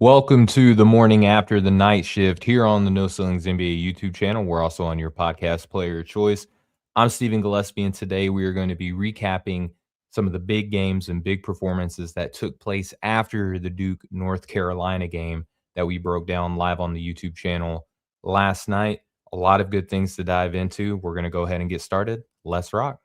Welcome to the morning after the night shift here on the No Ceilings NBA YouTube channel. We're also on your podcast player of choice. I'm Stephen Gillespie, and today we are going to be recapping some of the big games and big performances that took place after the Duke North Carolina game that we broke down live on the YouTube channel last night. A lot of good things to dive into. We're going to go ahead and get started. Let's rock.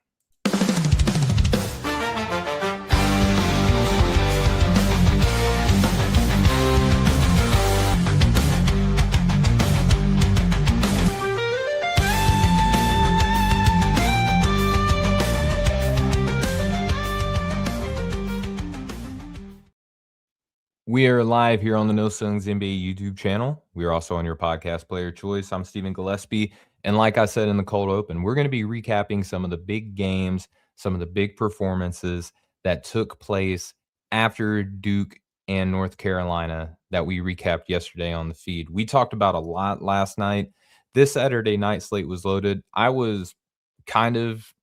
We are live here on the No Ceilings NBA YouTube channel. We are also on your podcast player choice. I'm Stephen Gillespie. And like I said in the cold open, we're going to be recapping some of the big games, some of the big performances that took place after Duke and North Carolina that we recapped yesterday on the feed. We talked about a lot last night. This Saturday night slate was loaded. Kind of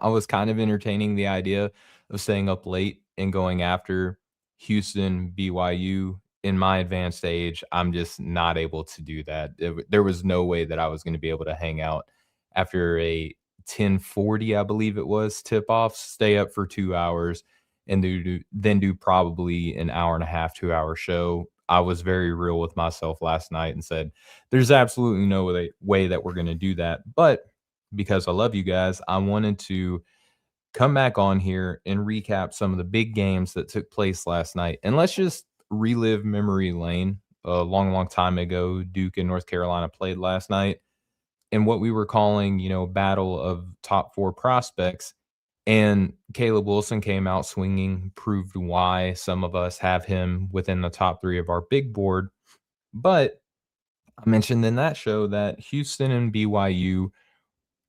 I was kind of entertaining the idea of staying up late and going after Houston, BYU. In my advanced age, I'm just not able to do that. There was no way that I was going to be able to hang out after a 10:40, I believe it was, tip off, stay up for 2 hours, and then do probably an hour and a half, 2 hour show. I was very real with myself last night and said, "There's absolutely no way that we're going to do that." But because I love you guys, I wanted to come back on here and recap some of the big games that took place last night. And let's just relive memory lane. A long, long time ago, Duke and North Carolina played last night in what we were calling, battle of top four prospects. And Caleb Wilson came out swinging, proved why some of us have him within the top three of our big board. But I mentioned in that show that Houston and BYU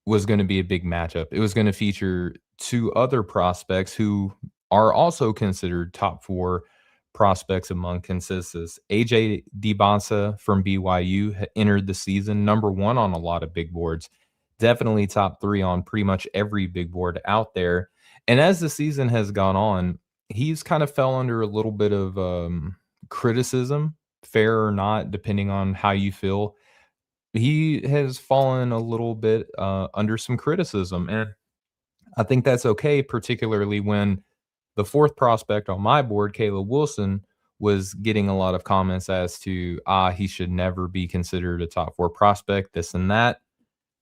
was gonna be a big matchup. It was gonna feature 2 other prospects who are also considered top 4 prospects among consensus. AJ Dybantsa from BYU entered the season number 1 on a lot of big boards, definitely top 3 on pretty much every big board out there, and as the season has gone on, he's kind of fell under a little bit of, criticism, fair or not, depending on how you feel. He has fallen a little bit, under some criticism, and I think that's okay, particularly when the 4th prospect on my board, Caleb Wilson, was getting a lot of comments as to, he should never be considered a top 4 prospect, this and that.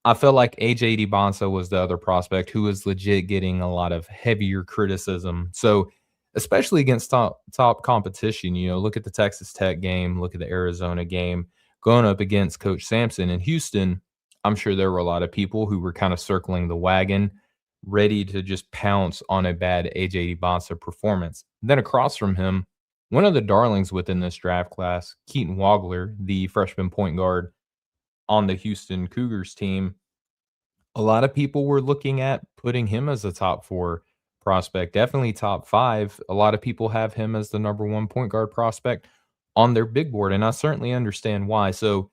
I felt like AJ Dybantsa was the other prospect who was legit getting a lot of heavier criticism. So, especially against top competition, look at the Texas Tech game, look at the Arizona game, going up against Coach Sampson in Houston. I'm sure there were a lot of people who were kind of circling the wagon, ready to just pounce on a bad AJ Dybantsa performance. Then across from him, one of the darlings within this draft class, Keaton Wagler, the freshman point guard on the Houston Cougars team, a lot of people were looking at putting him as a top 4 prospect, definitely top 5. A lot of people have him as the number 1 point guard prospect on their big board, and I certainly understand why. So,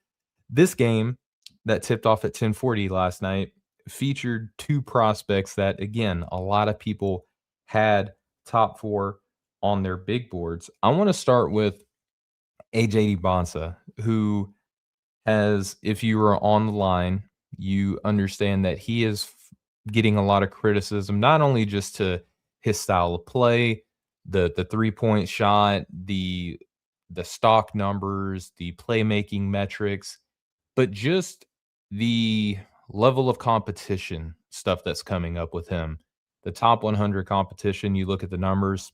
this game that tipped off at 10:40 last night featured 2 prospects that, again, a lot of people had top 4 on their big boards. I wanna start with AJ Dybantsa, who as if you were on the line, you understand that he is getting a lot of criticism, not only just to his style of play, the 3-point shot, the stock numbers, the playmaking metrics, but just the level of competition stuff that's coming up with him. The top 100 competition, you look at the numbers,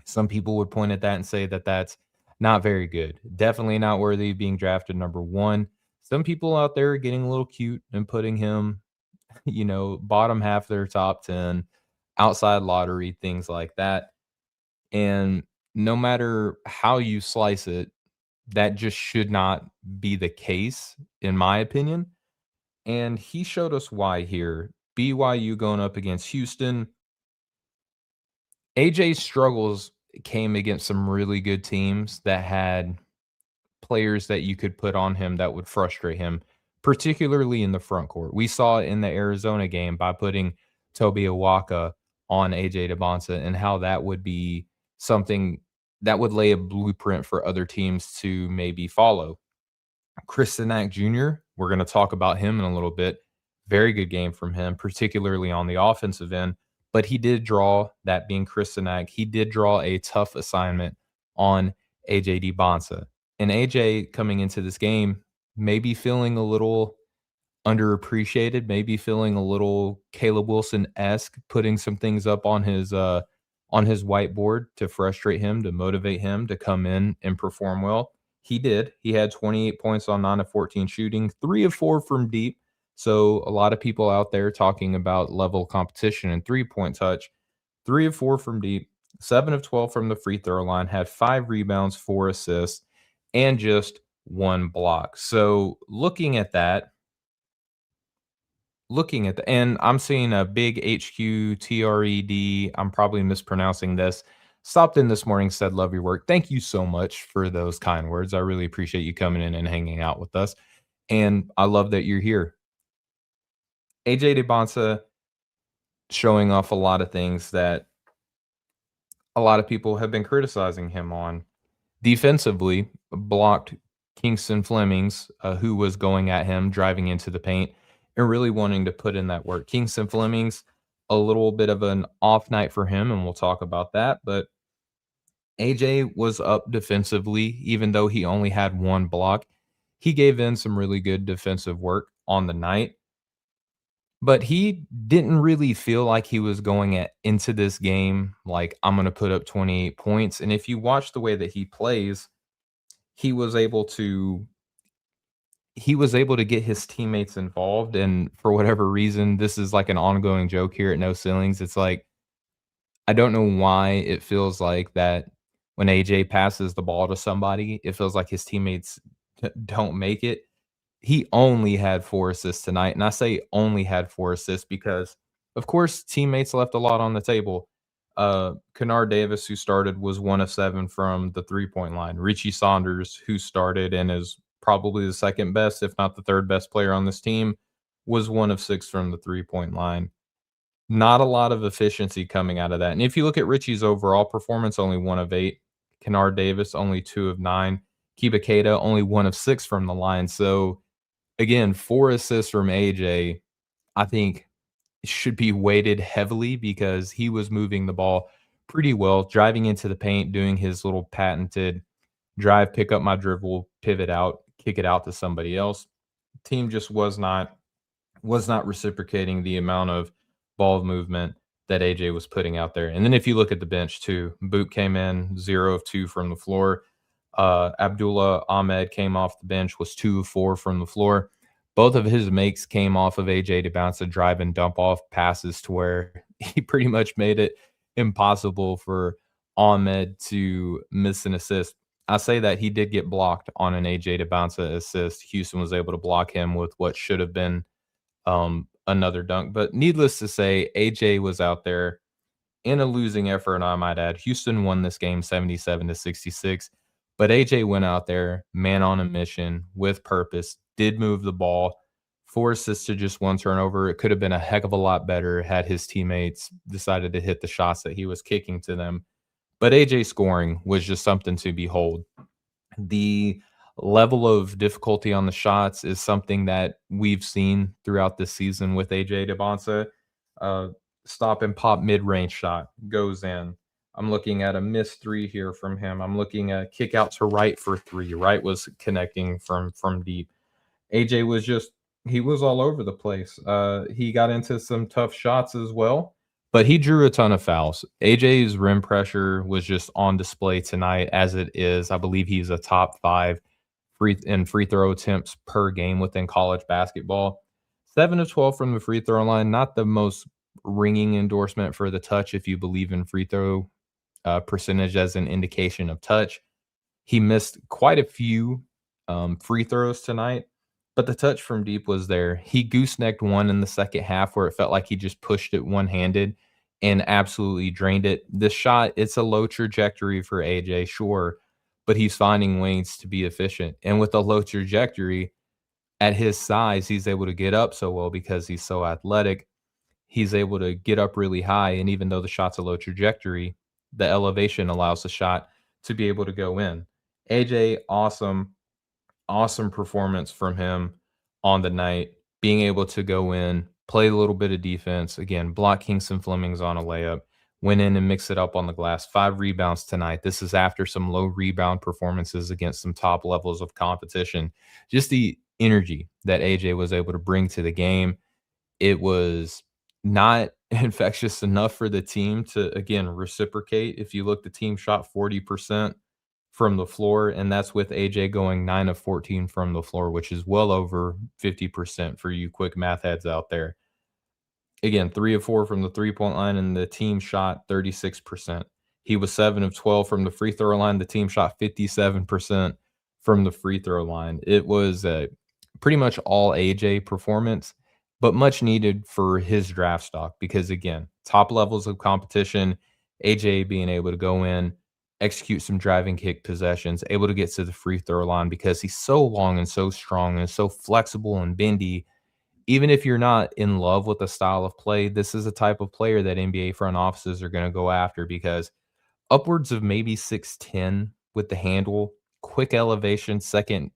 some people would point at that and say that that's not very good. Definitely not worthy of being drafted number 1. Some people out there are getting a little cute and putting him, bottom half of their top 10, outside lottery, things like that. And no matter how you slice it, that just should not be the case, in my opinion. And he showed us why here. BYU going up against Houston. AJ's struggles came against some really good teams that had players that you could put on him that would frustrate him, particularly in the front court. We saw it in the Arizona game by putting Toby Awaka on AJ Dybantsa and how that would be something that would lay a blueprint for other teams to maybe follow. Kristanak Jr., we're going to talk about him in a little bit. Very good game from him, particularly on the offensive end. But he did draw, that being Kristanak, he did draw a tough assignment on AJ Dybantsa. And AJ coming into this game, maybe feeling a little underappreciated, maybe feeling a little Caleb Wilson-esque, putting some things up on his whiteboard to frustrate him, to motivate him to come in and perform well. He did. He had 28 points on 9 of 14 shooting, 3 of 4 from deep. So a lot of people out there talking about level competition and three-point touch. 3 of 4 from deep, 7 of 12 from the free throw line, had 5 rebounds, 4 assists, and just 1 block. So and I'm seeing a big HQ I'm probably mispronouncing this. Stopped in this morning, said, "Love your work." Thank you so much for those kind words. I really appreciate you coming in and hanging out with us. And I love that you're here. AJ Dybantsa showing off a lot of things that a lot of people have been criticizing him on. Defensively, blocked Kingston Flemings, who was going at him, driving into the paint, and really wanting to put in that work. Kingston Flemings, a little bit of an off night for him, and we'll talk about that. But AJ was up defensively, even though he only had 1 block. He gave in some really good defensive work on the night, but he didn't really feel like he was going into this game like, "I'm gonna put up 28 points." And if you watch the way that he plays, he was able to get his teammates involved, and for whatever reason, this is like an ongoing joke here at No Ceilings. It's like, I don't know why it feels like that when AJ passes the ball to somebody, it feels like his teammates don't make it. He only had 4 assists tonight, and I say only had 4 assists because, of course, teammates left a lot on the table. Kennard Davis, who started, was 1 of 7 from the three-point line. Richie Saunders, who started and is probably the second best, if not the third best player on this team, was 1 of 6 from the three-point line. Not a lot of efficiency coming out of that. And if you look at Richie's overall performance, only 1 of 8. Kennard Davis, only 2 of 9. Kiba Keita, only 1 of 6 from the line. So, again, 4 assists from AJ, I think should be weighted heavily because he was moving the ball pretty well, driving into the paint, doing his little patented drive, pick up my dribble, pivot out, kick it out to somebody else. Team just was not reciprocating the amount of ball movement that AJ was putting out there. And then if you look at the bench too, Boot came in 0 of 2 from the floor. Abdullah Ahmed came off the bench, was 2 of 4 from the floor. Both of his makes came off of AJ to bounce a drive and dump off passes to where he pretty much made it impossible for Ahmed to miss an assist. I say that he did get blocked on an AJ to bounce a assist. Houston was able to block him with what should have been another dunk. But needless to say, AJ was out there in a losing effort, and I might add. Houston won this game 77-66. But AJ went out there, man on a mission, with purpose, did move the ball, 4 assists to just 1 turnover. It could have been a heck of a lot better had his teammates decided to hit the shots that he was kicking to them. But AJ scoring was just something to behold. The level of difficulty on the shots is something that we've seen throughout this season with AJ Dybantsa. Stop and pop mid-range shot goes in. I'm looking at a missed 3 here from him. I'm looking at kick out to right for 3. Right was connecting from deep. AJ he was all over the place. He got into some tough shots as well, but he drew a ton of fouls. AJ's rim pressure was just on display tonight as it is. I believe he's a top 5 free throw attempts per game within college basketball. 7 of 12 from the free throw line. Not the most ringing endorsement for the touch if you believe in free throw percentage as an indication of touch. He missed quite a few free throws tonight, but the touch from deep was there. He goosenecked one in the second half where it felt like he just pushed it one-handed and absolutely drained it. This shot, it's a low trajectory for AJ, sure, but he's finding ways to be efficient. And with a low trajectory, at his size, he's able to get up so well because he's so athletic. He's able to get up really high, and even though the shot's a low trajectory, the elevation allows the shot to be able to go in. AJ, awesome performance from him on the night, being able to go in, play a little bit of defense, again, block Kingston Flemings on a layup, went in and mix it up on the glass. 5 rebounds tonight. This is after some low rebound performances against some top levels of competition. Just the energy that AJ was able to bring to the game, it was not infectious enough for the team to, again, reciprocate. If you look, the team shot 40% from the floor, and that's with AJ going 9 of 14 from the floor, which is well over 50% for you quick math heads out there. Again, 3 of 4 from the three-point line, and the team shot 36%. He was 7 of 12 from the free throw line. The team shot 57% from the free throw line. It was a pretty much all AJ performance, but much needed for his draft stock because, again, top levels of competition, AJ being able to go in, execute some driving kick possessions, able to get to the free throw line because he's so long and so strong and so flexible and bendy. Even if you're not in love with the style of play, this is a type of player that NBA front offices are gonna go after because upwards of maybe 6'10" with the handle, quick elevation, second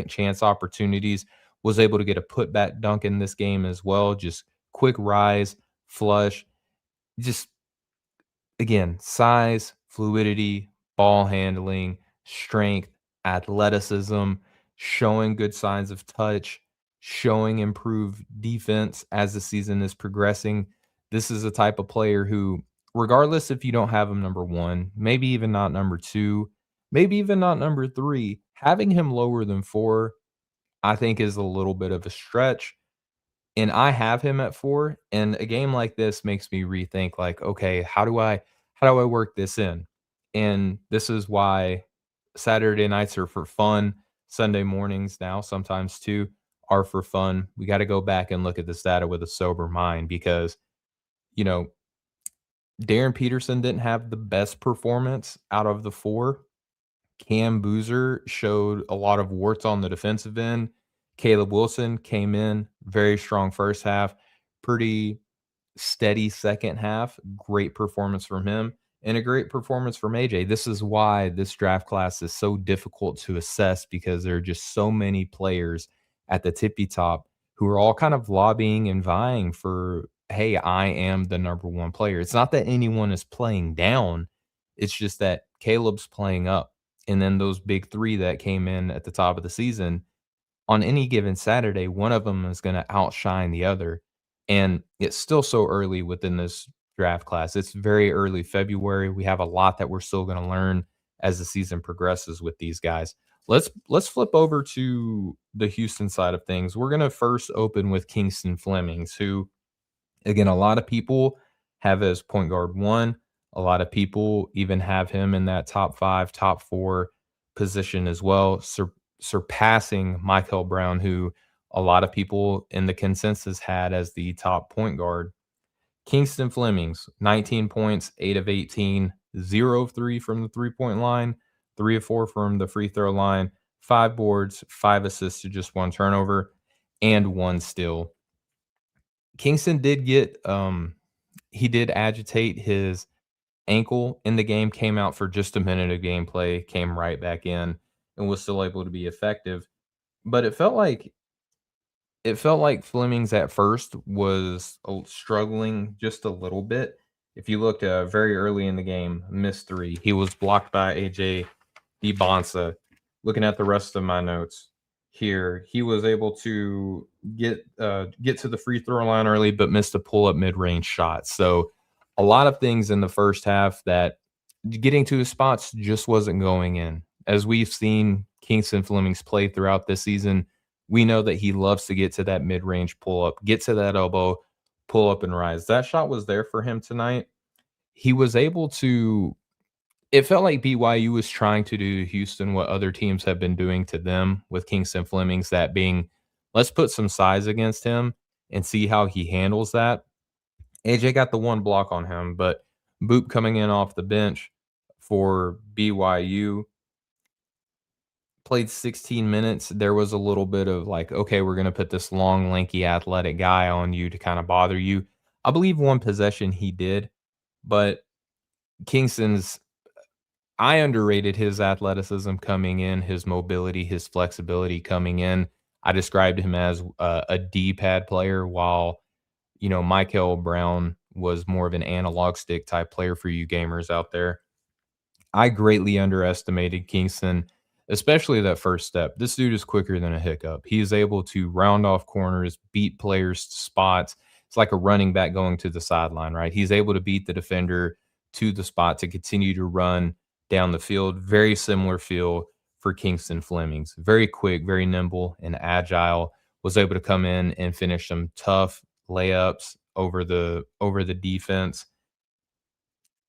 chance opportunities, was able to get a putback dunk in this game as well, just quick rise, flush, just again, size, fluidity, ball handling, strength, athleticism, showing good signs of touch, showing improved defense as the season is progressing. This is a type of player who, regardless if you don't have him number one, maybe even not number two, maybe even not number three, having him lower than four, I think is a little bit of a stretch, and I have him at 4, and a game like this makes me rethink, like, "Okay, how do I work this in?" And this is why Saturday nights are for fun, Sunday mornings now sometimes too are for fun. We gotta go back and look at this data with a sober mind because, you know, Darren Peterson didn't have the best performance out of the 4. Cam Boozer showed a lot of warts on the defensive end. Caleb Wilson came in, very strong first half, pretty steady second half. Great performance from him and a great performance from AJ. This is why this draft class is so difficult to assess because there are just so many players at the tippy top who are all kind of lobbying and vying for, hey, I am the number one player. It's not that anyone is playing down, it's just that Caleb's playing up. And then those big three that came in at the top of the season, on any given Saturday, one of them is gonna outshine the other, and it's still so early within this draft class. It's very early February. We have a lot that we're still gonna learn as the season progresses with these guys. Let's flip over to the Houston side of things. We're gonna first open with Kingston Flemings, who, again, a lot of people have as point guard 1. A lot of people even have him in that top 5, top 4 position as well, surpassing Michael Brown, who a lot of people in the consensus had as the top point guard. Kingston Flemings, 19 points, 8 of 18, 0 of 3 from the three-point line, 3 of 4 from the free throw line, 5 boards, 5 assists to just 1 turnover, and 1 steal. Kingston did get, he did agitate his ankle in the game, came out for just a minute of gameplay, came right back in, and was still able to be effective. But it felt like Flemings at first was struggling just a little bit. If you look very early in the game, missed 3. He was blocked by AJ Dybantsa. Looking at the rest of my notes here, he was able to get to the free throw line early, but missed a pull up mid range shot. So a lot of things in the first half that getting to his spots just wasn't going in. As we've seen Kingston Flemings play throughout this season, we know that he loves to get to that mid-range pull-up, get to that elbow, pull up and rise. That shot was there for him tonight. He was able to, it felt like BYU was trying to do to Houston what other teams have been doing to them with Kingston Flemings, that being, let's put some size against him and see how he handles that. AJ got the 1 block on him, but Boop coming in off the bench for BYU played 16 minutes. There was a little bit of like, okay, we're going to put this long, lanky, athletic guy on you to kind of bother you. I believe 1 possession he did, but Kingston's I underrated his athleticism coming in, his mobility, his flexibility coming in. I described him as a D-pad player, while Michael Brown was more of an analog stick type player for you gamers out there. I greatly underestimated Kingston, especially that first step. This dude is quicker than a hiccup. He is able to round off corners, beat players to spots. It's like a running back going to the sideline, right? He's able to beat the defender to the spot to continue to run down the field. Very similar feel for Kingston Flemings. Very quick, very nimble and agile. Was able to come in and finish some tough layups over the defense.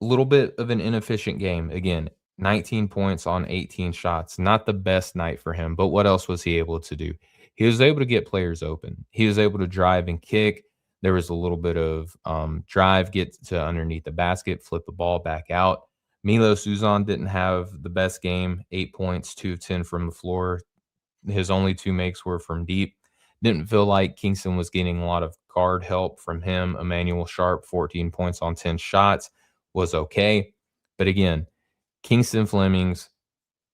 A little bit of an inefficient game. Again, 19 points on 18 shots. Not the best night for him, but what else was he able to do? He was able to get players open. He was able to drive and kick. There was a little bit of drive, get to underneath the basket, flip the ball back out. Milo Suzon didn't have the best game. 8 points, 2 of 10 from the floor. His only two makes were from deep. Didn't feel like Kingston was getting a lot of guard help from him. Emmanuel Sharp, 14 points on 10 shots, was okay. But again, Kingston Flemings,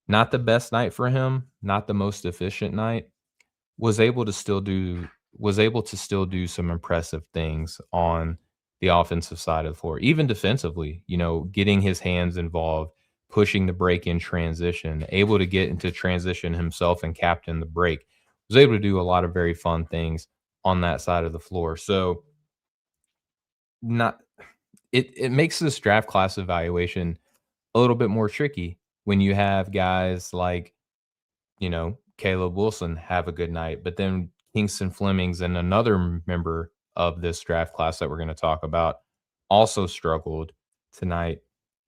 not the best night for him, not the most efficient night, was able to still do some impressive things on the offensive side of the floor, even defensively, getting his hands involved, pushing the break in transition, able to get into transition himself and captain the break. Was able to do a lot of very fun things on that side of the floor. So not it makes this draft class evaluation a little bit more tricky when you have guys like Caleb Wilson have a good night, but then Kingston Flemings and another member of this draft class that we're going to talk about also struggled tonight.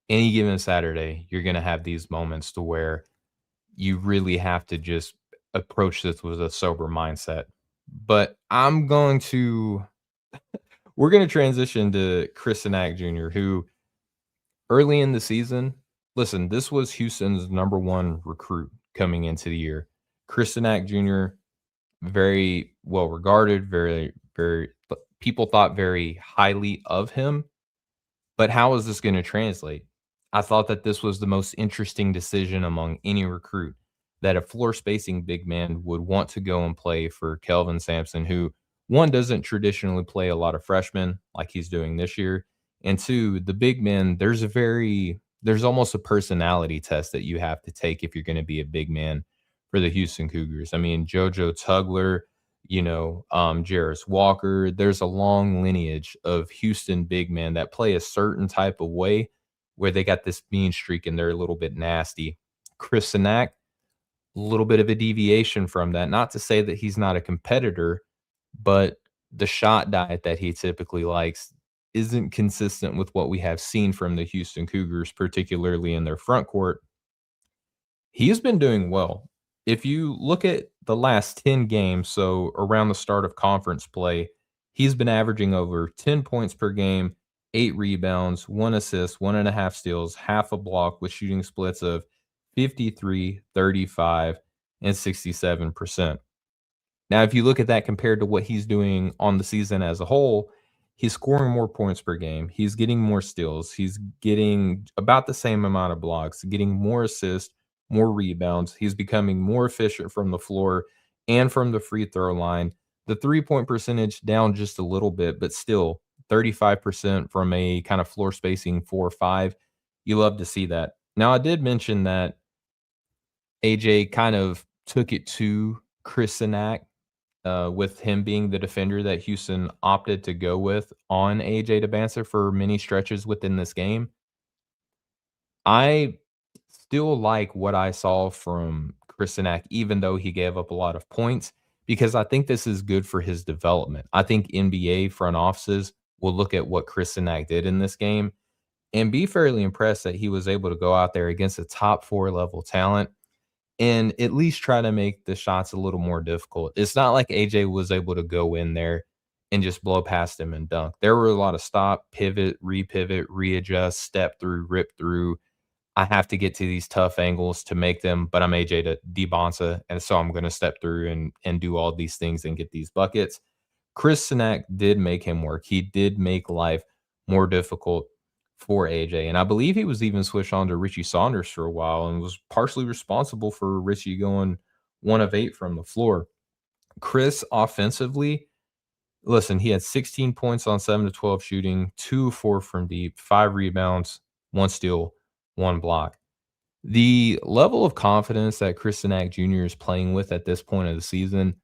Any given Saturday, you're going to have these moments to where you really have to just approach this with a sober mindset. But we're going to transition to Chris Jr., who early in the season, listen, this was Houston's number one recruit coming into the year. Christian Jr., very well regarded, very, very, people thought very highly of him. But how is this going to translate? I thought that this was the most interesting decision among any recruit, that a floor spacing big man would want to go and play for Kelvin Sampson, who, one, doesn't traditionally play a lot of freshmen like he's doing this year. And two, the big men, there's almost a personality test that you have to take if you're going to be a big man for the Houston Cougars. I mean, JoJo Tugler, Jarris Walker. There's a long lineage of Houston big men that play a certain type of way where they got this mean streak and they're a little bit nasty. Chris Sinak, a little bit of a deviation from that. Not to say that he's not a competitor, but the shot diet that he typically likes isn't consistent with what we have seen from the Houston Cougars, particularly in their front court. He's been doing well. If you look at the last 10 games, so around the start of conference play, he's been averaging over 10 points per game, 8 rebounds, 1 assist, 1.5 steals, half a block, with shooting splits of 53, 35, and 67%. Now, if you look at that compared to what he's doing on the season as a whole, he's scoring more points per game. He's getting more steals. He's getting about the same amount of blocks, getting more assists, more rebounds. He's becoming more efficient from the floor and from the free throw line. The 3-point percentage down just a little bit, but still 35% from a kind of floor spacing 4-5. You love to see that. Now, I did mention that AJ kind of took it to Chris Sinak, with him being the defender that Houston opted to go with on AJ Dybantsa for many stretches within this game. I still like what I saw from Chris Sinak, even though he gave up a lot of points, because I think this is good for his development. I think NBA front offices will look at what Chris Sinak did in this game and be fairly impressed that he was able to go out there against a top 4 level talent and at least try to make the shots a little more difficult. It's not like AJ was able to go in there and just blow past him and dunk. There were a lot of stop, pivot, readjust, step through, rip through. I have to get to these tough angles to make them, but I'm AJ to Dybantsa, and so I'm going to step through and do all these things and get these buckets. Chris Sinak did make him work. He did make life more difficult for AJ. And I believe he was even switched on to Richie Saunders for a while and was partially responsible for Richie going 1 of 8 from the floor. Chris offensively, listen, he had 16 points on 7 to 12 shooting, 2 of 4 from deep, 5 rebounds, 1 steal, 1 block. The level of confidence that Chris Jr. is playing with at this point of the season,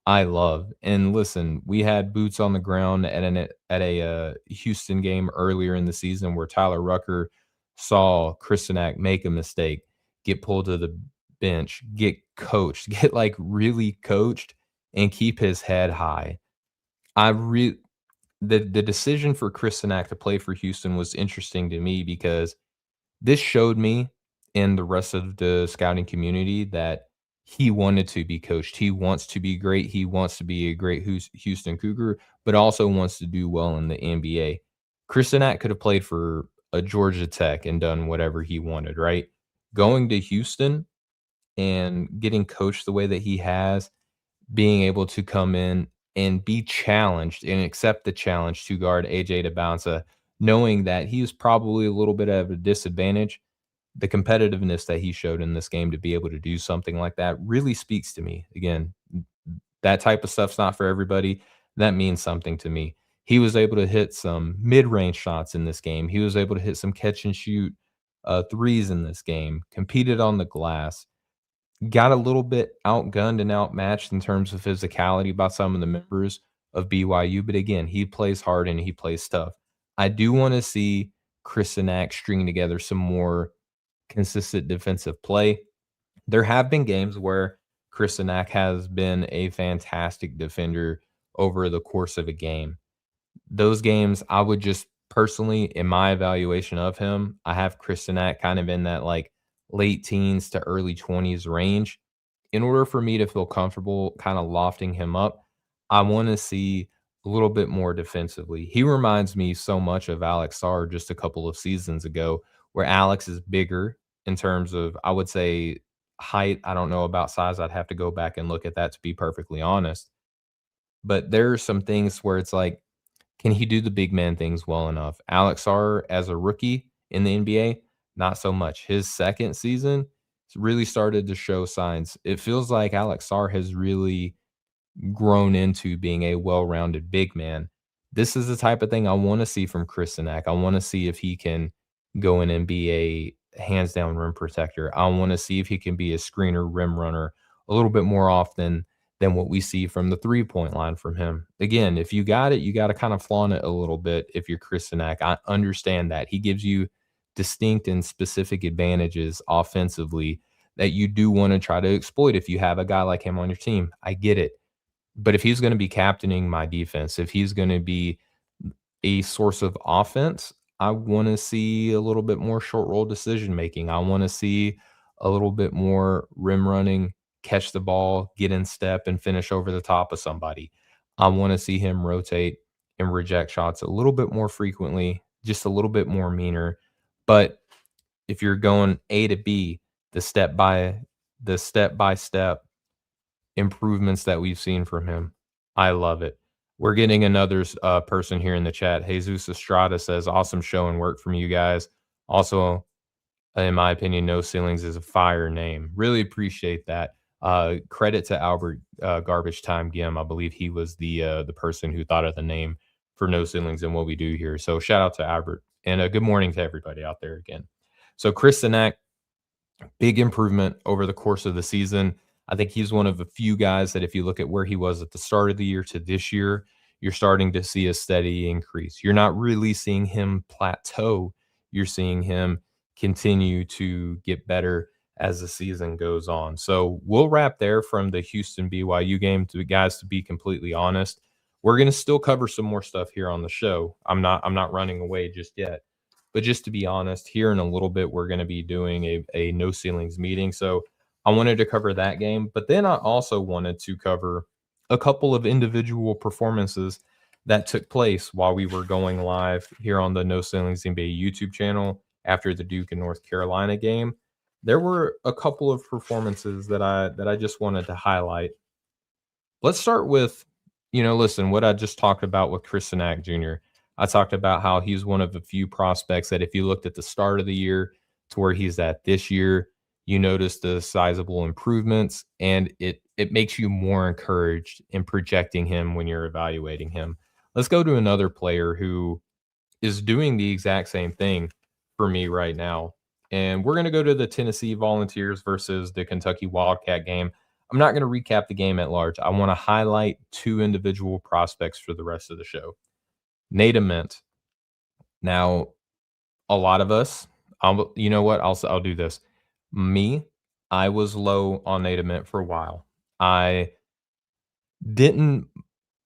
I love. And listen, we had boots on the ground at a Houston game earlier in the season where Tyler Rucker saw Chris make a mistake, get pulled to the bench, get coached, get like really coached, and keep his head high. I re the decision for Chris to play for Houston was interesting to me because this showed me and the rest of the scouting community that he wanted to be coached. He wants to be great. He wants to be a great Houston Cougar, but also wants to do well in the NBA. Chris could have played for a Georgia Tech and done whatever he wanted, right? Going to Houston and getting coached the way that he has, being able to come in and be challenged and accept the challenge to guard AJ Dybantsa, knowing that he was probably a little bit of a disadvantage. The competitiveness that he showed in this game to be able to do something like that really speaks to me. Again, that type of stuff's not for everybody. That means something to me. He was able to hit some mid-range shots in this game. He was able to hit some catch and shoot threes in this game, competed on the glass, got a little bit outgunned and outmatched in terms of physicality by some of the members of BYU, but again, he plays hard and he plays tough. I do wanna see Chris string together some more consistent defensive play. There have been games where Chris has been a fantastic defender over the course of a game. Those games, I would just personally, in my evaluation of him, I have Chris kind of in that, like, late teens to early 20s range. In order for me to feel comfortable kinda lofting him up, I wanna see a little bit more defensively. He reminds me so much of Alex Sarr just a couple of seasons ago, where Alex is bigger in terms of, I would say, height. I don't know about size, I'd have to go back and look at that to be perfectly honest. But there are some things where it's like, can he do the big man things well enough? Alex Sarr as a rookie in the NBA, not so much. His second season really started to show signs. It feels like Alex Sarr has really grown into being a well-rounded big man. This is the type of thing I wanna see from Chris I wanna see if he can go in and be a hands down rim protector. I wanna see if he can be a screener rim runner a little bit more often than what we see from the three-point line from him. Again, if you got it, you gotta kind of flaunt it a little bit if you're Chris I understand that. He gives you distinct and specific advantages offensively that you do wanna try to exploit if you have a guy like him on your team. I get it. But if he's gonna be captaining my defense, if he's gonna be a source of offense, I wanna see a little bit more short roll decision making. I wanna see a little bit more rim running, catch the ball, get in step, and finish over the top of somebody. I wanna see him rotate and reject shots a little bit more frequently, just a little bit more meaner. But if you're going A to B, the step by step improvements that we've seen from him. I love it. We're getting another person here in the chat. Jesus Estrada says, "Awesome show and work from you guys." Also, in my opinion, No Ceilings is a fire name. Really appreciate that. Credit to Albert Garbage Time Gim. I believe he was the person who thought of the name for No Ceilings and what we do here. So shout out to Albert and good morning to everybody out there again. So Chris Sinak, big improvement over the course of the season. I think he's one of the few guys that if you look at where he was at the start of the year to this year, you're starting to see a steady increase. You're not really seeing him plateau. You're seeing him continue to get better as the season goes on. So we'll wrap there from the Houston BYU game. To guys, to be completely honest, we're going to still cover some more stuff here on the show. I'm not running away just yet. But just to be honest, here in a little bit, we're going to be doing a no ceilings meeting. So I wanted to cover that game, but then I also wanted to cover a couple of individual performances that took place while we were going live here on the No Ceilings NBA YouTube channel after the Duke and North Carolina game. There were a couple of performances that I just wanted to highlight. Let's start with, listen, what I just talked about with Chris Jr. I talked about how he's one of the few prospects that if you looked at the start of the year to where he's at this year, you notice the sizable improvements, and it makes you more encouraged in projecting him when you're evaluating him. Let's go to another player who is doing the exact same thing for me right now. And we're going to go to the Tennessee Volunteers versus the Kentucky Wildcat game. I'm not going to recap the game at large. I want to highlight two individual prospects for the rest of the show. Nate Ament. Now, a lot of us, you know what? I'll do this. Me, I was low on Nate Ament for a while. I didn't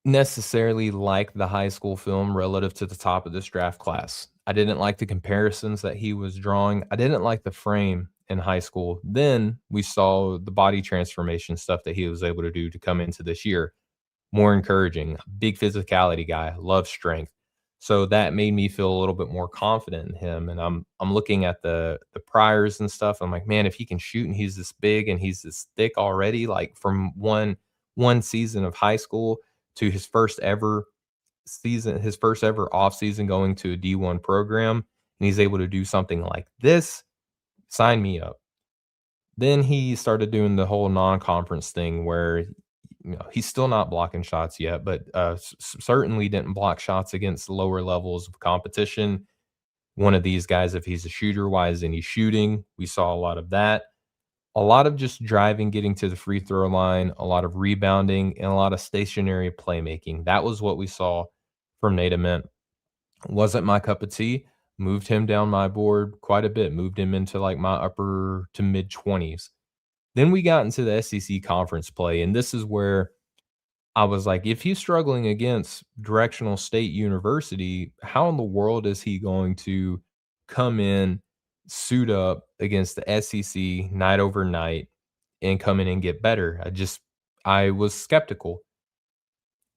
necessarily like the high school film relative to the top of this draft class. I didn't like the comparisons that he was drawing. I didn't like the frame in high school. Then we saw the body transformation stuff that he was able to do to come into this year. More encouraging. Big physicality guy, love strength. So that made me feel a little bit more confident in him. And I'm looking at the priors and stuff. I'm like, man, if he can shoot and he's this big and he's this thick already, like from one season of high school to his first ever season, his first ever off season going to a D1 program, and he's able to do something like this, sign me up. Then he started doing the whole non-conference thing where, he's still not blocking shots yet, but certainly didn't block shots against lower levels of competition. One of these guys, if he's a shooter, why isn't he shooting? We saw a lot of that. A lot of just driving, getting to the free throw line, a lot of rebounding, and a lot of stationary playmaking. That was what we saw from Nate Ament. Wasn't my cup of tea. Moved him down my board quite a bit. Moved him into like my upper to mid 20s. Then we got into the SEC conference play, and this is where I was like, if he's struggling against Directional State University, how in the world is he going to come in, suit up against the SEC night over night and come in and get better? I was skeptical.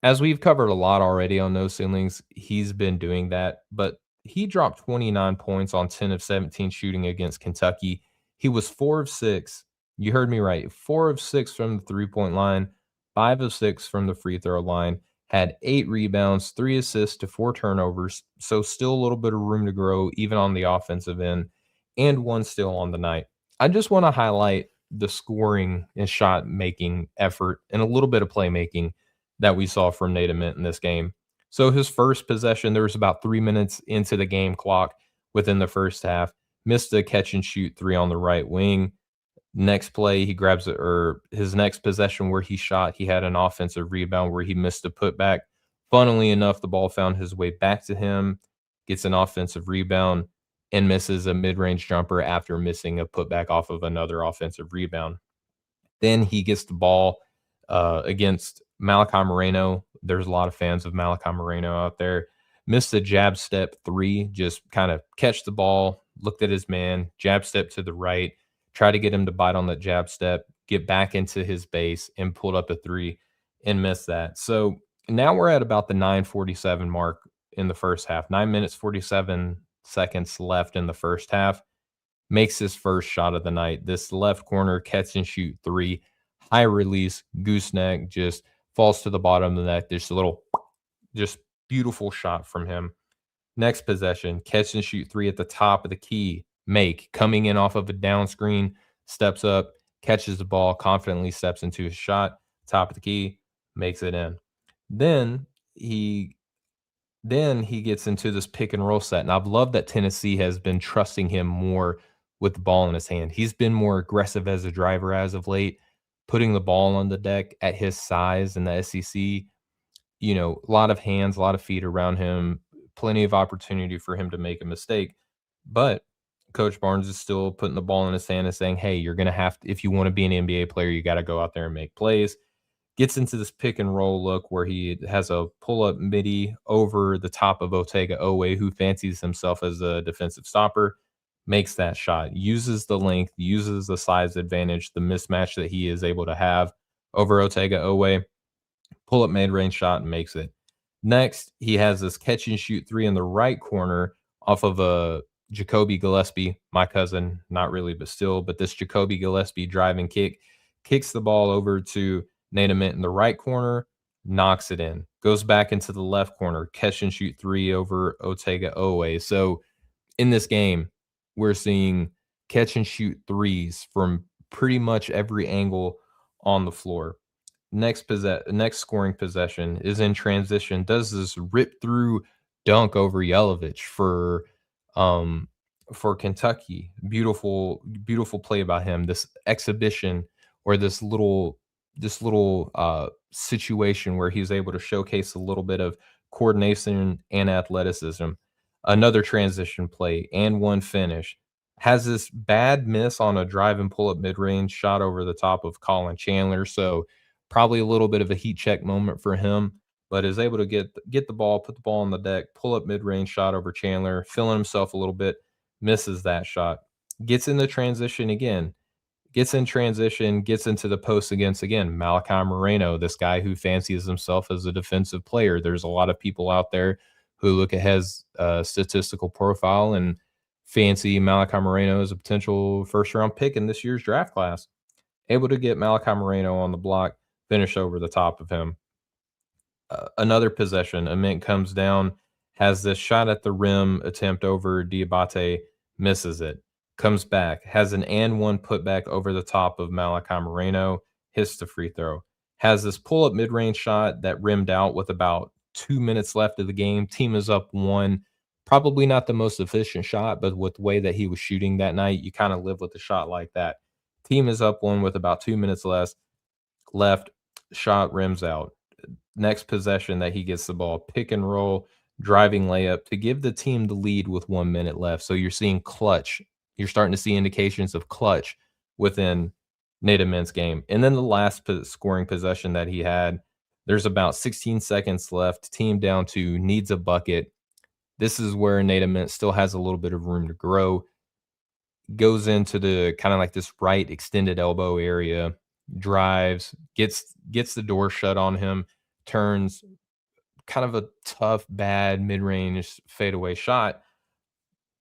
As we've covered a lot already on No Ceilings, he's been doing that, but he dropped 29 points on 10 of 17 shooting against Kentucky. He was 4 of 6. You heard me right. 4 of 6 from the three-point line, 5 of 6 from the free throw line, had 8 rebounds, 3 assists to 4 turnovers. So still a little bit of room to grow even on the offensive end, and one still on the night. I just want to highlight the scoring and shot making effort and a little bit of playmaking that we saw from Nate Ament in this game. So his first possession, there was about 3 minutes into the game clock within the first half. Missed a catch and shoot three on the right wing. Next play, he grabs it, or his next possession where he shot, he had an offensive rebound where he missed a putback. Funnily enough, the ball found his way back to him, gets an offensive rebound, and misses a mid-range jumper after missing a putback off of another offensive rebound. Then he gets the ball against Malachi Moreno. There's a lot of fans of Malachi Moreno out there. Missed a jab step three, just kind of catch the ball, looked at his man, jab step to the right, try to get him to bite on that jab step, get back into his base, and pulled up a three and missed that. So now we're at about the 9:47 mark in the first half. 9 minutes, 47 seconds left in the first half. Makes his first shot of the night. This left corner catch and shoot three, high release, gooseneck, just falls to the bottom of the net. There's a little, just beautiful shot from him. Next possession, catch and shoot three at the top of the key. Make, coming in off of a down screen, steps up, catches the ball, confidently steps into his shot, top of the key, makes it in. Then he gets into this pick and roll set, and I've loved that Tennessee has been trusting him more with the ball in his hand. He's been more aggressive as a driver as of late, putting the ball on the deck at his size in the SEC. A lot of hands, a lot of feet around him, plenty of opportunity for him to make a mistake. But Coach Barnes is still putting the ball in his hand and saying, hey, you're going to have to, if you want to be an NBA player, you got to go out there and make plays. Gets into this pick and roll look where he has a pull-up midi over the top of Otega Owe, who fancies himself as a defensive stopper, makes that shot, uses the length, uses the size advantage, the mismatch that he is able to have over Otega Owe, pull-up mid-range shot, and makes it. Next, he has this catch and shoot three in the right corner off of a Jacoby Gillespie, my cousin, not really, but still, but this Jacoby Gillespie driving kick, kicks the ball over to Nate Ament in the right corner, knocks it in, goes back into the left corner, catch and shoot three over Otega Owe. So in this game, we're seeing catch and shoot threes from pretty much every angle on the floor. Next scoring possession is in transition, does this rip through dunk over Yelovich for Kentucky. Beautiful play by him. This exhibition or this little situation where he's able to showcase a little bit of coordination and athleticism. Another transition play and one finish. Has this bad miss on a drive and pull up mid range shot over the top of Colin Chandler. So probably a little bit of a heat check moment for him, but is able to get the ball, put the ball on the deck, pull up mid range shot over Chandler, feeling himself a little bit, misses that shot, gets in the transition again, gets in transition, gets into the post against again Malachi Moreno, this guy who fancies himself as a defensive player. There's a lot of people out there who look at his statistical profile and fancy Malachi Moreno as a potential first round pick in this year's draft class. Able to get Malachi Moreno on the block, finish over the top of him. Another possession, Ament comes down, has this shot at the rim attempt over Dybantsa, misses it, comes back, has an and one putback over the top of Malachi Moreno, hits the free throw, has this pull up mid range shot that rimmed out with about 2 minutes left of the game. Team is up one. Probably not the most efficient shot, but with the way that he was shooting that night, you kind of live with a shot like that. Team is up one with about 2 minutes left. Shot rims out. Next possession that he gets the ball, pick and roll, driving layup to give the team the lead with 1 minute left. So you're seeing clutch. You're starting to see indications of clutch within Nate Ament's game. And then the last scoring possession that he had, there's about 16 seconds left. Team down two, needs a bucket. This is where Nate Ament still has a little bit of room to grow. Goes into the kind of like this right extended elbow area, drives, gets the door shut on him, turns kind of a tough, bad mid-range fadeaway shot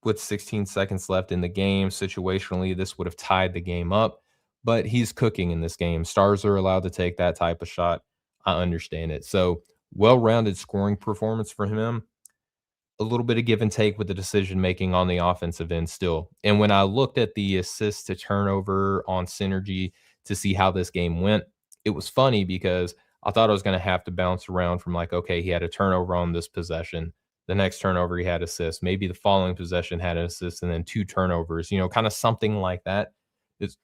with 16 seconds left in the game. Situationally, this would have tied the game up, but he's cooking in this game. Stars are allowed to take that type of shot. I understand it. So well-rounded scoring performance for him. A little bit of give and take with the decision making on the offensive end still. And when I looked at the assist to turnover on Synergy to see how this game went, it was funny because I thought I was going to have to bounce around from like, okay, he had a turnover on this possession. The next turnover, he had assist. Maybe the following possession had an assist and then two turnovers, kind of something like that.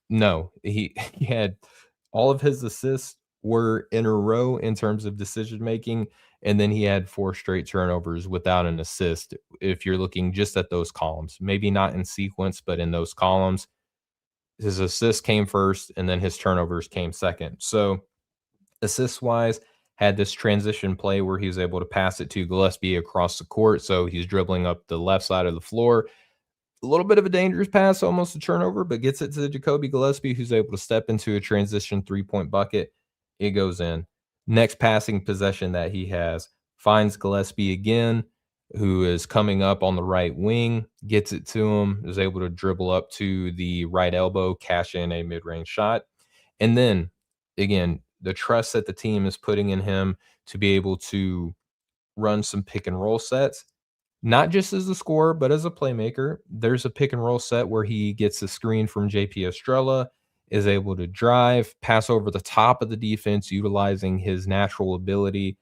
No, he had all of his assists were in a row in terms of decision making, and then he had four straight turnovers without an assist. If you're looking just at those columns, maybe not in sequence, but in those columns, his assist came first, and then his turnovers came second. So assist wise, had this transition play where he was able to pass it to Gillespie across the court. So he's dribbling up the left side of the floor. A little bit of a dangerous pass, almost a turnover, but gets it to Jacoby Gillespie, who's able to step into a transition three-point bucket. It goes in. Next passing possession that he has, finds Gillespie again, who is coming up on the right wing, gets it to him, is able to dribble up to the right elbow, cash in a mid-range shot. And then, again, the trust that the team is putting in him to be able to run some pick and roll sets, not just as a scorer, but as a playmaker. There's a pick and roll set where he gets a screen from JP Estrella, is able to drive, pass over the top of the defense, utilizing his natural ability,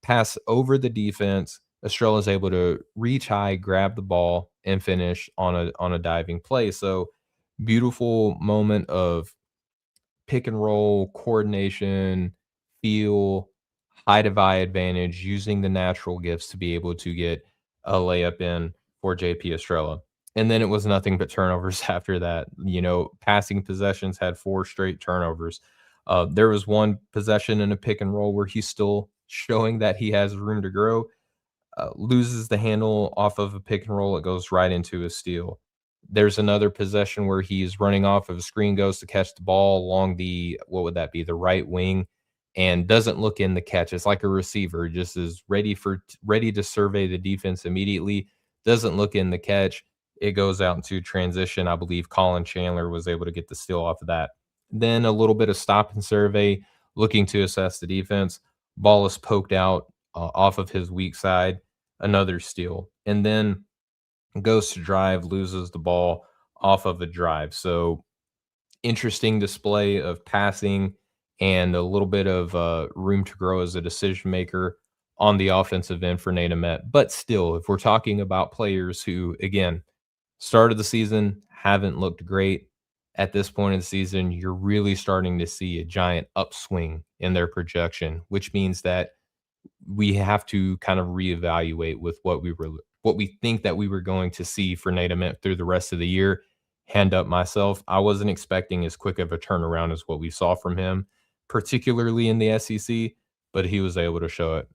pass over the defense. Estrella is able to reach high, grab the ball, and finish on a diving play. So beautiful moment of pick and roll, coordination, feel, height of eye advantage, using the natural gifts to be able to get a layup in for JP Estrella. And then it was nothing but turnovers after that. Passing possessions had four straight turnovers. There was one possession in a pick and roll where he's still showing that he has room to grow. Loses the handle off of a pick and roll. It goes right into a steal. There's another possession where he's running off of a screen, goes to catch the ball along what would that be? The right wing, and doesn't look in the catch. It's like a receiver, just is ready to survey the defense immediately. Doesn't look in the catch. It goes out into transition. I believe Colin Chandler was able to get the steal off of that. Then a little bit of stop and survey, looking to assess the defense. Ball is poked out off of his weak side, another steal. And then goes to drive, loses the ball off of a drive. So interesting display of passing and a little bit of room to grow as a decision maker on the offensive end for Nate Ament. But still, if we're talking about players who, again, started the season, haven't looked great at this point in the season, you're really starting to see a giant upswing in their projection, which means that we have to kind of reevaluate with what we think that we were going to see for Nate Ament through the rest of the year. Hand up myself, I wasn't expecting as quick of a turnaround as what we saw from him, particularly in the SEC, but he was able to show it.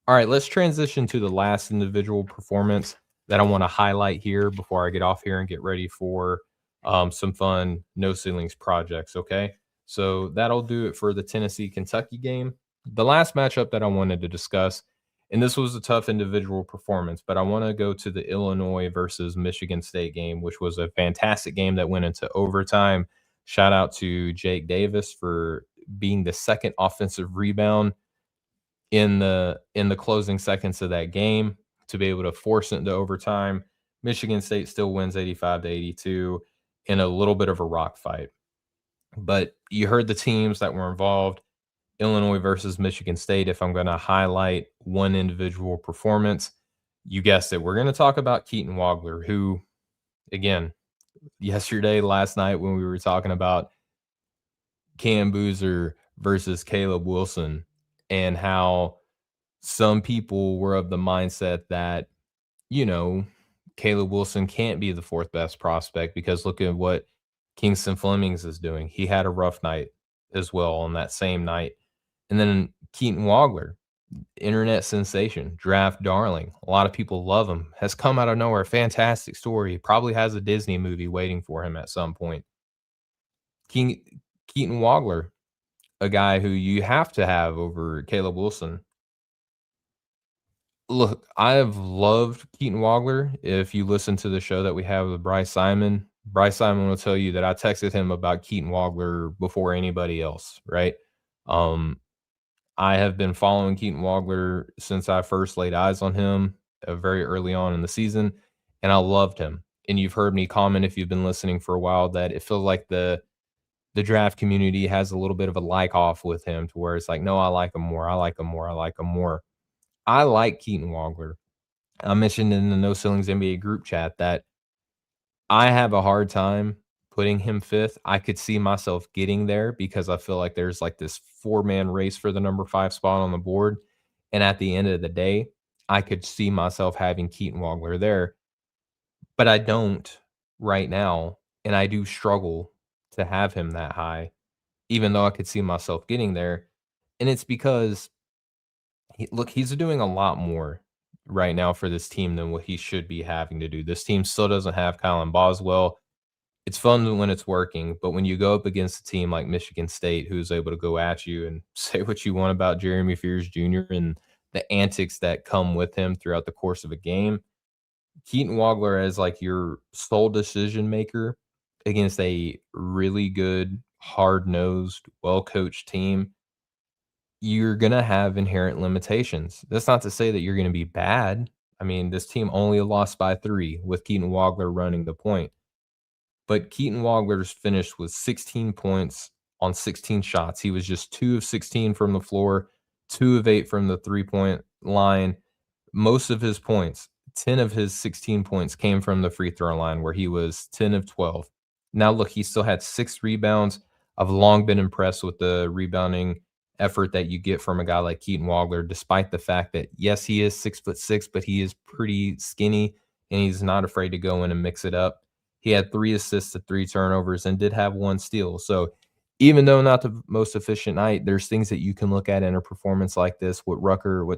All right, let's transition to the last individual performance that I want to highlight here before I get off here and get ready for some fun no ceilings projects. Okay, so that'll do it for the Tennessee Kentucky game. The last matchup that I wanted to discuss, and this was a tough individual performance, but I want to go to the Illinois versus Michigan State game, which was a fantastic game that went into overtime. Shout out to Jake Davis for being the second offensive rebound in the closing seconds of that game to be able to force it into overtime. Michigan State still wins 85-82 in a little bit of a rock fight. But you heard the teams that were involved. Illinois versus Michigan State. If I'm going to highlight one individual performance, you guessed it. We're going to talk about Keaton Wagler, who, again, last night when we were talking about Cam Boozer versus Caleb Wilson and how some people were of the mindset that, you know, Caleb Wilson can't be the fourth best prospect because look at what Kingston Flemings is doing. He had a rough night as well on that same night. And then Keaton Wagler, internet sensation, draft darling. A lot of people love him. Has come out of nowhere. Fantastic story. Probably has a Disney movie waiting for him at some point. Keaton Wagler, a guy who you have to have over Caleb Wilson. Look, I have loved Keaton Wagler. If you listen to the show that we have with Bryce Simon will tell you that I texted him about Keaton Wagler before anybody else, right? Um, I have been following Keaton Wagler since I first laid eyes on him very early on in the season, and I loved him. And you've heard me comment if you've been listening for a while that it feels like the draft community has a little bit of a like off with him to where it's like, no, I like him more. I like him more. I like him more. I like Keaton Wagler. I mentioned in the No Ceilings NBA group chat that I have a hard time putting him fifth. I could see myself getting there because I feel like there's like this four-man race for the number 5 spot on the board. And at the end of the day, I could see myself having Keaton Wagler there, but I don't right now. And I do struggle to have him that high, even though I could see myself getting there. And it's because he's doing a lot more right now for this team than what he should be having to do. This team still doesn't have Colin Boswell. It's fun when it's working, but when you go up against a team like Michigan State, who's able to go at you and say what you want about Jeremy Fears Jr. and the antics that come with him throughout the course of a game, Keaton Wagler as like your sole decision maker against a really good, hard nosed, well coached team, you're going to have inherent limitations. That's not to say that you're going to be bad. I mean, this team only lost by 3 with Keaton Wagler running the point. But Keaton Wagler's finished with 16 points on 16 shots. He was just 2 of 16 from the floor, 2 of 8 from the three-point line. Most of his points, 10 of his 16 points came from the free throw line where he was 10 of 12. Now, look, he still had 6 rebounds. I've long been impressed with the rebounding effort that you get from a guy like Keaton Wagler, despite the fact that, yes, he is 6'6", but he is pretty skinny, and he's not afraid to go in and mix it up. He had 3 assists to 3 turnovers and did have 1 steal. So even though not the most efficient night, there's things that you can look at in a performance like this. What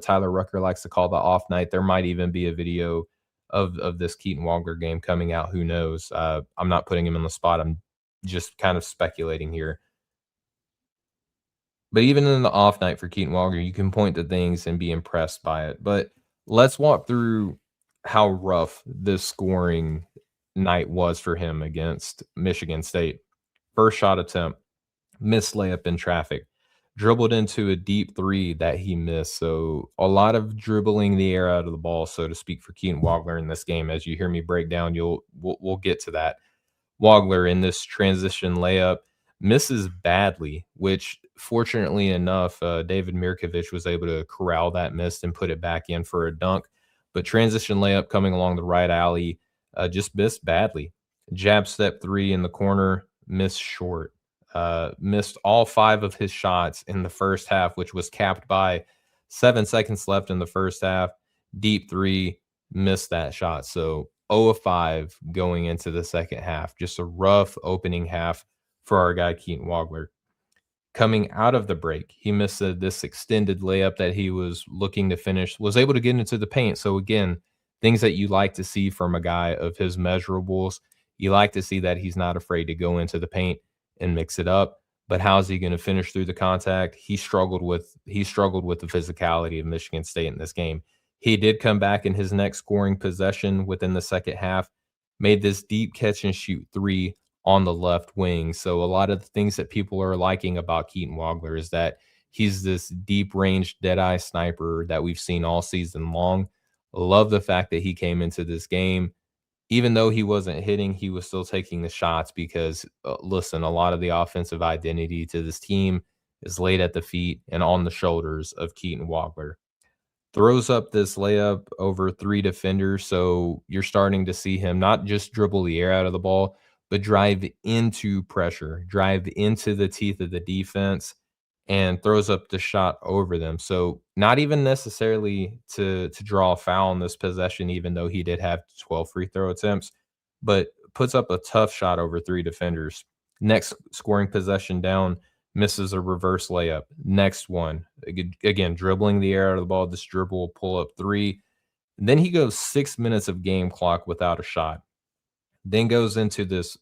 Tyler Rucker likes to call the off night. There might even be a video of this Keaton Wagler game coming out. Who knows? I'm not putting him on the spot. I'm just kind of speculating here. But even in the off night for Keaton Wagler, you can point to things and be impressed by it. But let's walk through how rough this scoring night was for him against Michigan State. First shot attempt, missed layup in traffic. dribbled into a deep three that he missed. So a lot of dribbling the air out of the ball, so to speak, for Keaton Wagler in this game. As you hear me break down, we'll get to that. Wagler in this transition layup misses badly, which fortunately enough, David Mirkovic was able to corral that miss and put it back in for a dunk. But transition layup coming along the right alley just missed badly. Jab step three in the corner, missed short. Missed all 5 of his shots in the first half, which was capped by 7 seconds left in the first half. Deep three, missed that shot. So 0 of 5 going into the second half. Just a rough opening half for our guy, Keaton Wagler. Coming out of the break, he missed this extended layup that he was looking to finish, was able to get into the paint. So, again, things that you like to see from a guy of his measurables. You like to see that he's not afraid to go into the paint and mix it up. But how's he going to finish through the contact? He struggled with the physicality of Michigan State in this game. He did come back in his next scoring possession within the second half, made this deep catch and shoot three on the left wing. So a lot of the things that people are liking about Keaton Wagler is that he's this deep range dead-eye sniper that we've seen all season long. Love the fact that he came into this game. Even though he wasn't hitting, he was still taking the shots because, listen, a lot of the offensive identity to this team is laid at the feet and on the shoulders of Keaton Wagler. Throws up this layup over 3 defenders, so you're starting to see him not just dribble the air out of the ball, but drive into pressure, drive into the teeth of the defense, and throws up the shot over them. So, not even necessarily to draw a foul in this possession, even though he did have 12 free throw attempts, but puts up a tough shot over 3 defenders. Next scoring possession down, misses a reverse layup. Next one, again, dribbling the air out of the ball, this dribble pull up three. Then he goes 6 minutes of game clock without a shot. Then goes into this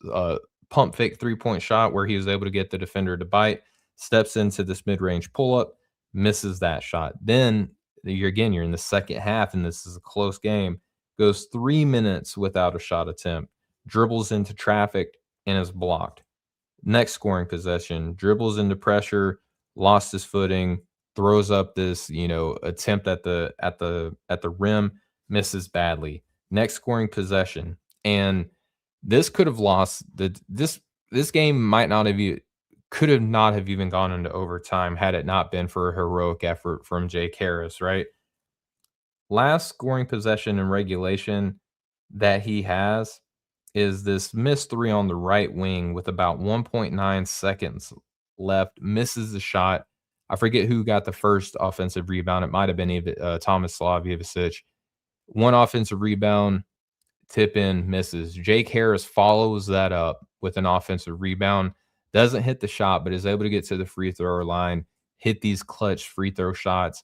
pump fake 3-point shot where he was able to get the defender to bite, steps into this mid range pull up, misses that shot. Then you're in the second half, and this is a close game. Goes 3 minutes without a shot attempt, dribbles into traffic, and is blocked. Next scoring possession, dribbles into pressure, lost his footing, throws up this, attempt at the rim, misses badly. Next scoring possession, and this could have lost this game might not have could have not have even gone into overtime had it not been for a heroic effort from Jake Harris, right? Last scoring possession in regulation that he has is this missed three on the right wing with about 1.9 seconds left, misses the shot. I forget who got the first offensive rebound. It might have been Tomislav Ivic. One offensive rebound, tip in, misses. Jake Harris follows that up with an offensive rebound, doesn't hit the shot, but is able to get to the free throw line, hit these clutch free throw shots,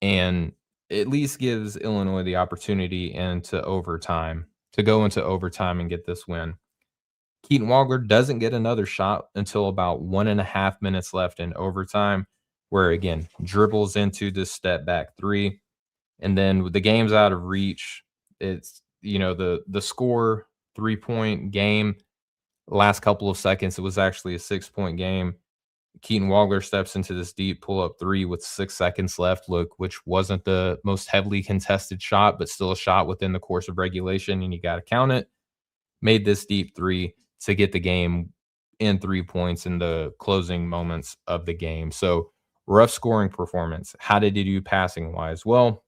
and at least gives Illinois the opportunity to go into overtime and get this win. Keaton Wagler doesn't get another shot until about 1.5 minutes left in overtime, where again, dribbles into this step back three. And then with the game's out of reach, it's, the score 3-point game. Last couple of seconds, it was actually a 6-point game. Keaton Wagler steps into this deep pull-up three with 6 seconds left, which wasn't the most heavily contested shot, but still a shot within the course of regulation, and you got to count it. Made this deep three to get the game in 3 points in the closing moments of the game. So rough scoring performance. How did he do passing-wise? Well,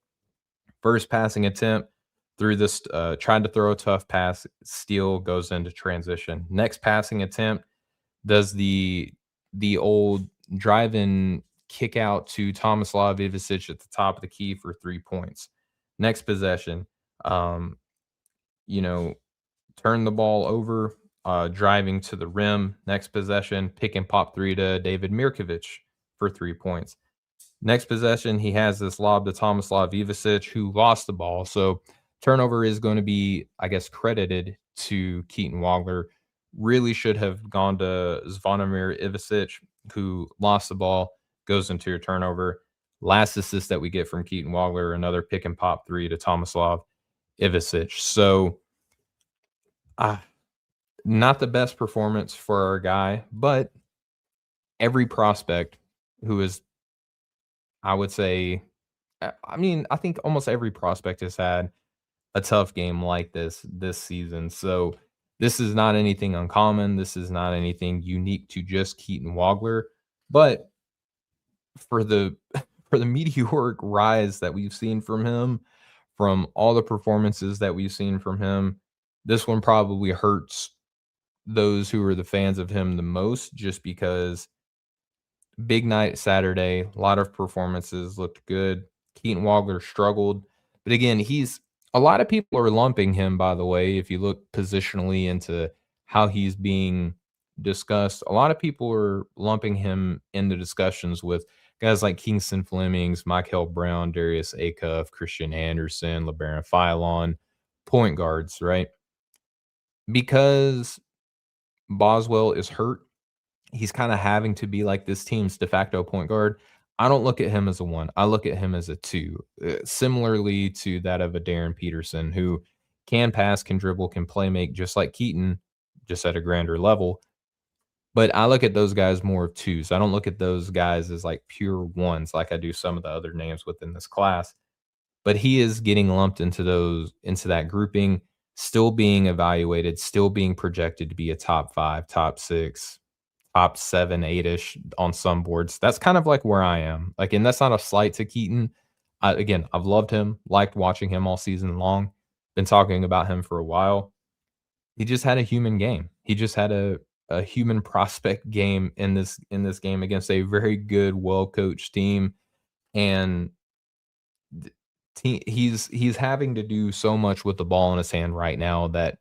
first passing attempt through this, tried to throw a tough pass, steal, goes into transition. Next passing attempt does the old drive-in kick out to Tomislav Ivic at the top of the key for 3 points. Next possession, turn the ball over, driving to the rim. Next possession, pick and pop three to David Mirkovic for 3 points. Next possession, he has this lob to Tomislav Ivic, who lost the ball. So turnover is going to be, I guess, credited to Keaton Wagler. Really should have gone to Zvonimir Ivic, who lost the ball, goes into a turnover. Last assist that we get from Keaton Wagler, another pick and pop three to Tomislav Ivic. So, not the best performance for our guy, but every prospect who is, I would say, I mean, I think almost every prospect has had a tough game like this season. So this is not anything uncommon. This is not anything unique to just Keaton Wagler. But for the for the meteoric rise that we've seen from him, from all the performances that we've seen from him, this one probably hurts those who are the fans of him the most, just because big night Saturday, a lot of performances looked good. Keaton Wagler struggled, but again, he's a lot of people are lumping him, by the way, if you look positionally into how he's being discussed. A lot of people are lumping him into discussions with guys like Kingston Flemings, Michael Brown, Darius Acuff, Christian Anderson, LeBaron Philon, point guards, right? Because Boswell is hurt, he's kinda having to be like this team's de facto point guard. I don't look at him as a 1, I look at him as a 2, similarly to that of a Darren Peterson, who can pass, can dribble, can play make just like Keaton, just at a grander level, but I look at those guys more of 2s. I don't look at those guys as, like, pure 1s like I do some of the other names within this class, but he is getting lumped into that grouping, still being evaluated, still being projected to be a top 5, top 6, top 7, 8-ish on some boards. That's kind of like where I am. Like, and that's not a slight to Keaton. Again, I've loved him, liked watching him all season long, been talking about him for a while. He just had a human game. He just had a human prospect game in this game against a very good, well-coached team, and he's having to do so much with the ball in his hand right now that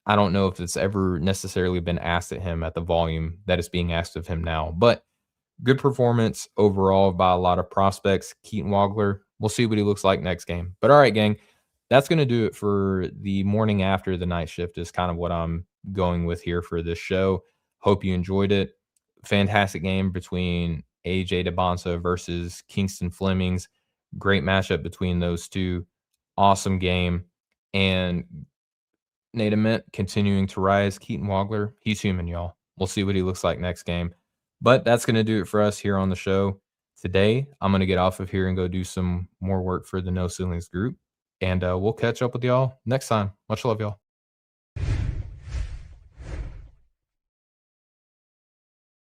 I don't know if it's ever necessarily been asked at him at the volume that is being asked of him now. But good performance overall by a lot of prospects. Keaton Wagler, we'll see what he looks like next game. But all right, gang, that's going to do it for the morning after the night shift, is kind of what I'm going with here for this show. Hope you enjoyed it. Fantastic game between AJ Dybantsa versus Kingston Flemings. Great matchup between those two. Awesome game. And Nate Ament continuing to rise. Keaton Wagler, he's human, y'all. We'll see what he looks like next game. But that's going to do it for us here on the show today. I'm going to get off of here and go do some more work for the No Ceilings group. And we'll catch up with y'all next time. Much love, y'all.